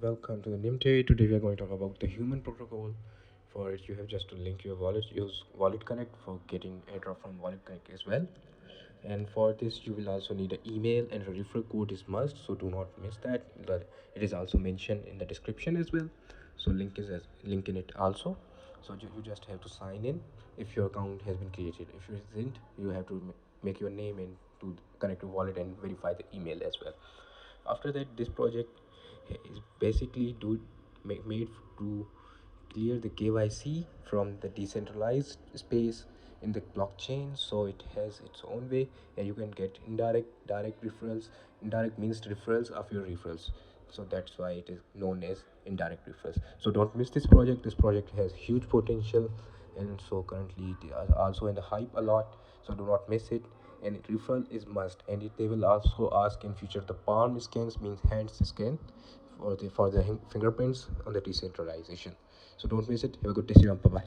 Welcome to the NEM-TRADE. Today we are going to talk about the human protocol. For it, you have just to link your wallet. Use walletconnect for getting airdrop from walletconnect as well. And for this, you will also need an email, and a referral code is must. So do not miss that. It is also mentioned in the description as well. So link in it also. So you just have to sign in if your account has been created. If it isn't, you have to make your name in to connect to wallet and verify the email as well. After that, this project is basically made to clear the KYC from the decentralized space in the blockchain, so it has its own way, and you can get direct referrals. Indirect means referrals of your referrals, so that's why it is known as indirect referrals. So don't miss this project. This project has huge potential, and so currently it is also in the hype a lot, so do not miss it. And referral is must, and they will also ask in future the palm scans, means hands scan, for the fingerprints on the decentralization. So don't miss it. Have a good day. Bye bye.